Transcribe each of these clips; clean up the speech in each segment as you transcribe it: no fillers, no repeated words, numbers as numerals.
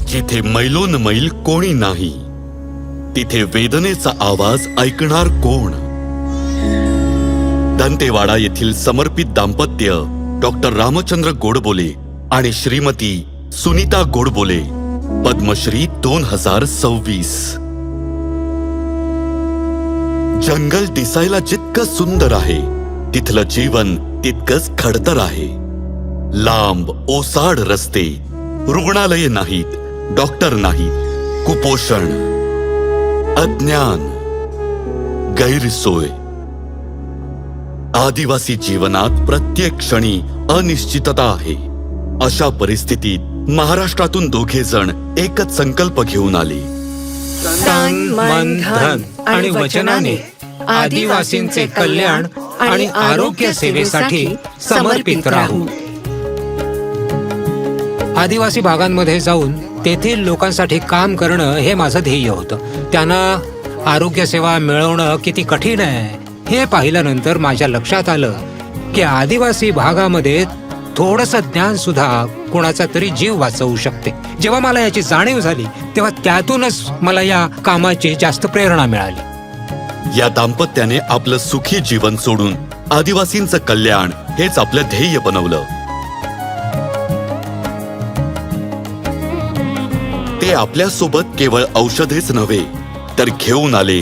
जिथे मैलोन मैल कोणी नाही, तिथे वेदनेचा आवाज ऐकणार कोण? दंतेवाडा येथील समर्पित दाम्पत्य डॉक्टर रामचंद्र गोडबोले आणि श्रीमती सुनीता गोडबोले, पद्मश्री 2026. जंगल दिसायला जितकं सुंदर आहे, तिथलं जीवन तितकंच खडतर आहे. लांब ओसाड रस्ते, रुग्णालये नाहीत, डॉक्टर नाहीत, कुपोषण, अज्ञान, गैरसोय. आदिवासी जीवनात प्रत्येक क्षणी अनिश्चितता आहे. अशा परिस्थितीत महाराष्ट्रातून दोघे जण एकच संकल्प घेऊन आले. तन मन धन आणि वचनाने आदिवासींचे कल्याण आणि आरोग्य सेवेसाठी समर्पित राहू. आदिवासी भागांमध्ये जाऊन तेथील लोकांसाठी काम करणं हे माझं ध्येय होतं. त्यांना आरोग्य सेवा मिळवणं किती कठीण आहे हे पाहिल्यानंतर माझ्या लक्षात आलं की आदिवासी भागामध्ये थोडंसं ज्ञान सुद्धा कोणाचा तरी जीव वाचवू शकते. जेव्हा मला याची जाणीव झाली तेव्हा त्यातूनच मला या कामाची जास्त प्रेरणा मिळाली. या दाम्पत्याने आपलं सुखी जीवन सोडून आदिवासींचं कल्याण हेच आपलं ध्येय बनवलं. ते आपल्यासोबत केवळ औषधेच नव्हे, तर घेऊन आले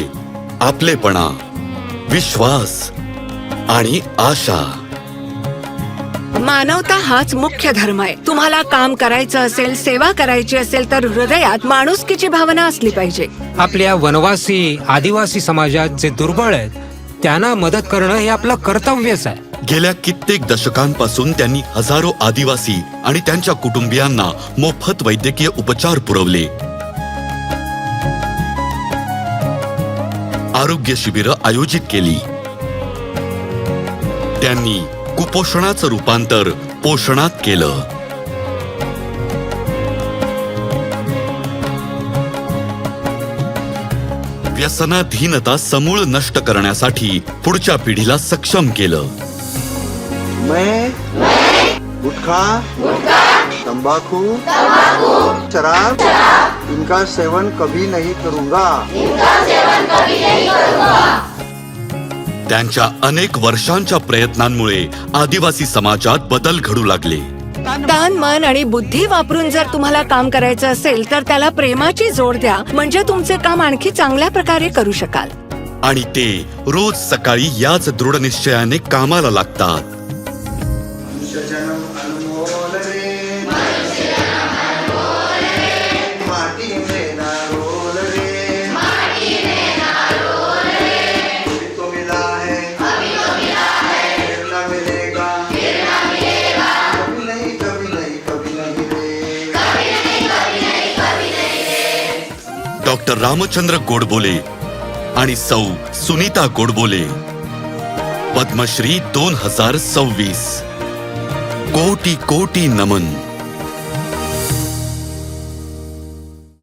आपलेपणा, विश्वास आणि आशा. मानवता हाच मुख्य धर्म आहे. तुम्हाला काम करायचं असेल, सेवा करायची असेल तर हृदयात माणुसकीची भावना असली पाहिजे. आपल्या वनवासी आदिवासी समाजात जे दुर्बळ आहेत त्यांना मदत करणं हे आपलं कर्तव्यच आहे. गेल्या कित्येक दशकांपासून त्यांनी हजारो आदिवासी आणि त्यांच्या कुटुंबियांना मोफत वैद्यकीय उपचार पुरवले. आरोग्य शिबिरं आयोजित केली. त्यांनी कुपोषणाचं रूपांतर पोषणात केलं. व्यसनाधीनता समूळ नष्ट करण्यासाठी पुढच्या पिढीला सक्षम केलं. मैं गुटखा, तंबाकू, शराब इनका सेवन कभी नहीं करूंगा. त्यांच्या अनेक वर्षांच्या प्रयत्नांमुळे आदिवासी समाजात बदल घडू लागले. तन मन आणि बुद्धी वापरून जर तुम्हाला काम करायचं असेल तर त्याला प्रेमाची जोड द्या, म्हणजे तुमचे काम आणखी चांगल्या प्रकारे करू शकाल. आणि ते रोज सकाळी याच दृढ निश्चयाने कामाला लागतात. डॉक्टर रामचंद्र गोडबोले आणि सौ सुनीता गोडबोले, पद्मश्री 2026. कोटी कोटी नमन.